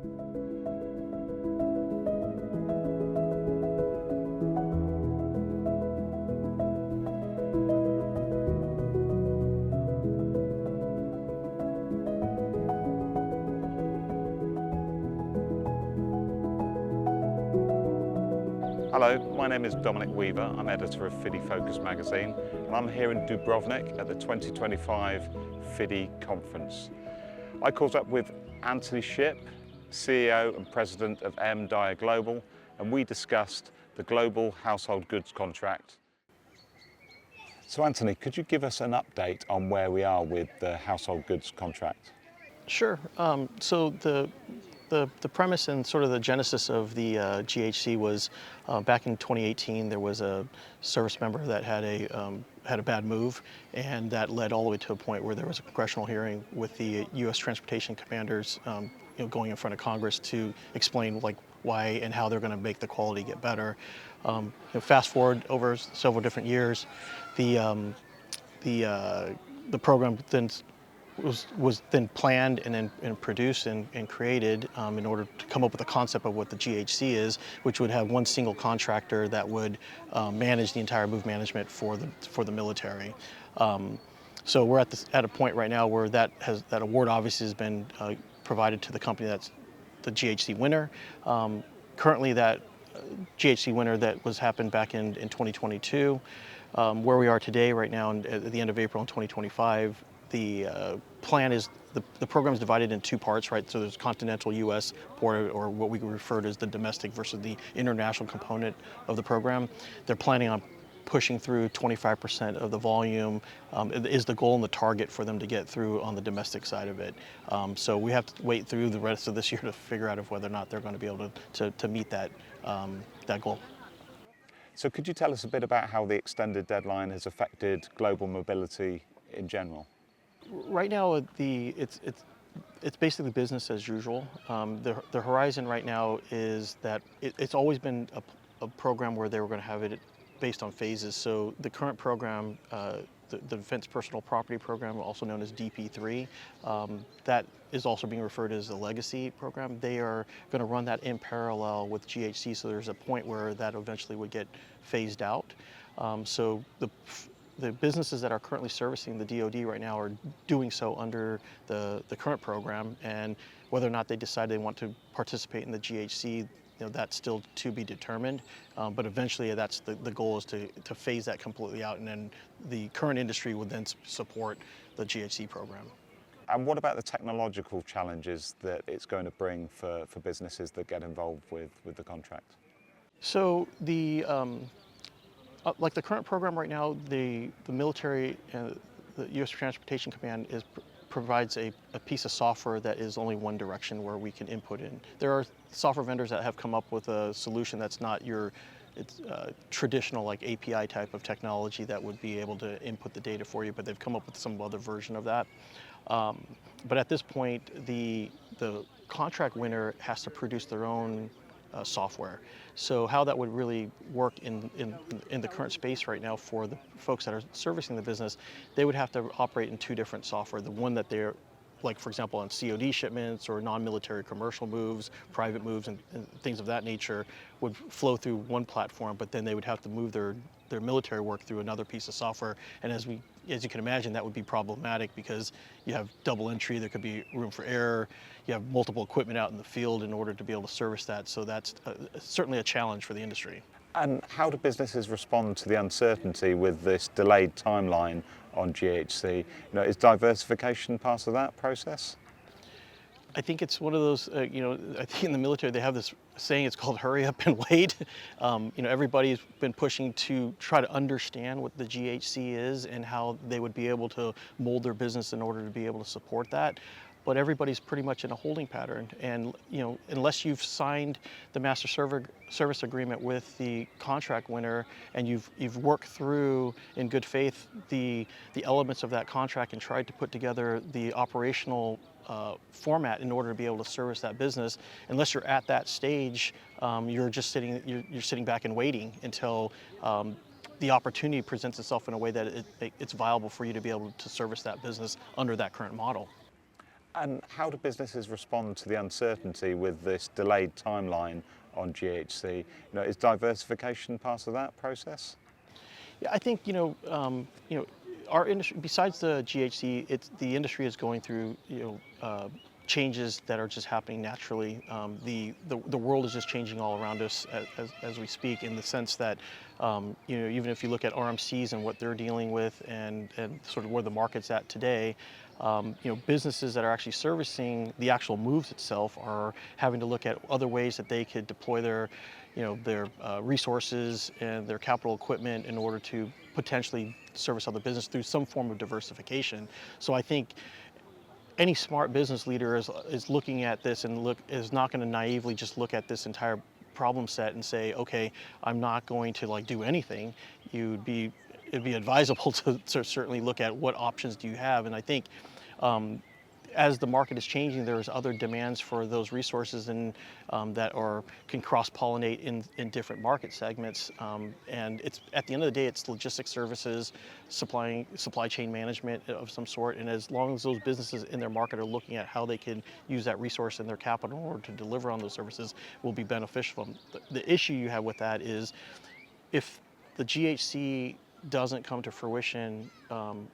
Hello, my name is Dominic Weaver. I'm editor of FIDI Focus magazine, and I'm here in Dubrovnik at the 2025 FIDI Conference. I caught up with Anthony Shipp, CEO and President of M.Dyer Global, and we discussed the global household goods contract. So Anthony, could you give us an update on where we are with the household goods contract? Sure. So the premise and sort of the genesis of the GHC was back in 2018. There was a service member that had a bad move, and that led all the way to a point where there was a congressional hearing with the U.S. transportation commanders, going in front of Congress to explain why and how they're going to make the quality get better. Fast forward over several different years, the program then was then planned and produced and created in order to come up with a concept of what the GHC is, which would have one single contractor that would manage the entire move management for the military. So we're at a point right now where that award obviously has been provided to the company that's the GHC winner. Currently, that GHC winner that happened back in 2022. Where we are today, right now, at the end of April in 2025. The plan is the program is divided in two parts, right? So there's continental U.S. port, or what we refer to as the domestic versus the international component of the program. They're planning on pushing through 25% of the volume is the goal and the target for them to get through on the domestic side of it. So we have to wait through the rest of this year to figure out whether or not they're going to be able to meet that goal. So could you tell us a bit about how the extended deadline has affected global mobility in general? Right now, it's basically business as usual. The horizon right now is that it's always been a program where they were going to have it based on phases. So the current program, the Defense Personal Property Program, also known as DP3, that is also being referred to as the legacy program. They are going to run that in parallel with GHC, so there's a point where that eventually would get phased out. So the businesses that are currently servicing the DoD right now are doing so under the current program, and whether or not they decide they want to participate in the GHC, that's still to be determined. But eventually, that's the goal is to phase that completely out, and then the current industry would then support the GHC program. And what about the technological challenges that it's going to bring for businesses that get involved with the contract? So like the current program right now, the military, the U.S. Transportation Command provides a piece of software that is only one direction where we can input in. There are software vendors that have come up with a solution that's not traditional like API type of technology that would be able to input the data for you, but they've come up with some other version of that. But at this point, the contract winner has to produce their own software. So how that would really work in the current space right now for the folks that are servicing the business, they would have to operate in two different software. The one that they're, like for example on COD shipments or non-military commercial moves, private moves and things of that nature would flow through one platform, but then they would have to move their military work through another piece of software. And as you can imagine, that would be problematic because you have double entry, there could be room for error, you have multiple equipment out in the field in order to be able to service that. So that's certainly a challenge for the industry. And how do businesses respond to the uncertainty with this delayed timeline on GHC? Is diversification part of that process? I think it's one of those, I think in the military they have this saying, it's called hurry up and wait. Everybody's been pushing to try to understand what the GHC is and how they would be able to mold their business in order to be able to support that. But everybody's pretty much in a holding pattern. And unless you've signed the master service agreement with the contract winner and you've worked through in good faith the elements of that contract and tried to put together the operational format in order to be able to service that business, unless you're at that stage, you're sitting back and waiting until the opportunity presents itself in a way that it's viable for you to be able to service that business under that current model. And how do businesses respond to the uncertainty with this delayed timeline on GHC? Is diversification part of that process? Yeah, I think our industry, besides the GHC, the industry is going through changes that are just happening naturally. The world is just changing all around us as we speak, in the sense that even if you look at RMCs and what they're dealing with and sort of where the market's at today, businesses that are actually servicing the actual moves itself are having to look at other ways that they could deploy their resources and their capital equipment in order to potentially service other business through some form of diversification. So I think any smart business leader is looking at this and is not going to naively just look at this entire problem set and say, okay, I'm not going to do anything. It'd be advisable to certainly look at what options do you have. And I think as the market is changing, there's other demands for those resources and that can cross-pollinate in different market segments. And it's, at the end of the day, it's logistics services, supply chain management of some sort. And as long as those businesses in their market are looking at how they can use that resource in their capital in order to deliver on those services, will be beneficial. The issue you have with that is, if the GHC doesn't come to fruition,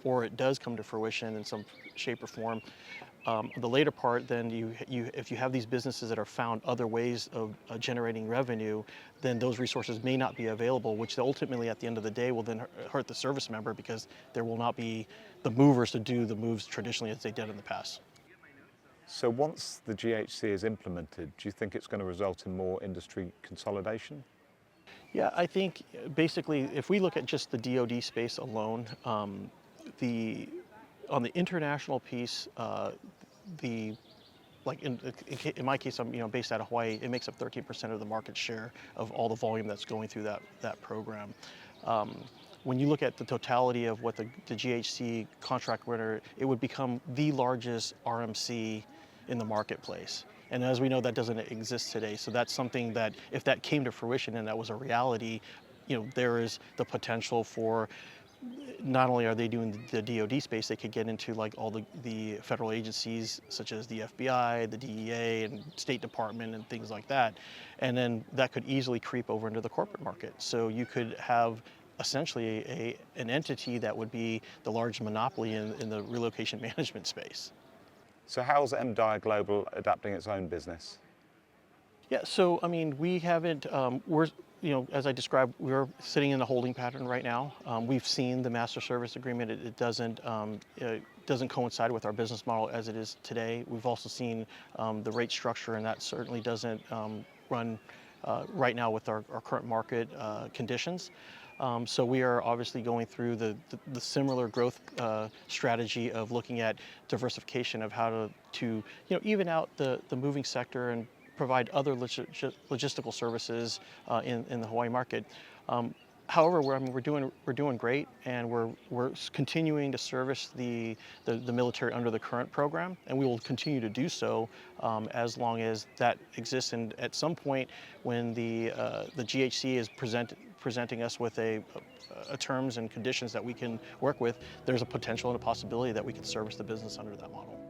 or it does come to fruition in some shape or form, the later part, then if you have these businesses that are found other ways of generating revenue, then those resources may not be available, which ultimately at the end of the day will then hurt the service member, because there will not be the movers to do the moves traditionally as they did in the past. So once the GHC is implemented, do you think it's going to result in more industry consolidation? Yeah, I think basically if we look at just the DoD space alone, on the international piece, in my case, I'm based out of Hawaii. It makes up 13% of the market share of all the volume that's going through that program. When you look at the totality of what the GHC contract winner, it would become the largest RMC in the marketplace. And as we know, that doesn't exist today. So that's something that, if that came to fruition and that was a reality, there is the potential for, not only are they doing the DoD space, they could get into all the federal agencies such as the FBI, the DEA, and State Department and things like that. And then that could easily creep over into the corporate market. So you could have essentially an entity that would be the large monopoly in the relocation management space. So how's M.Dyer Global adapting its own business? Yeah, so we haven't, as I described, we're sitting in the holding pattern right now. We've seen the master service agreement. It doesn't coincide with our business model as it is today. We've also seen the rate structure, and that certainly doesn't run right now with our current market conditions. So we are obviously going through the similar growth strategy of looking at diversification of how to even out the moving sector and provide other logistical services in the Hawaii market. However, we're doing great, and we're continuing to service the military under the current program, and we will continue to do so as long as that exists. And at some point, when the GHC is presenting us with a terms and conditions that we can work with, there's a potential and a possibility that we can service the business under that model.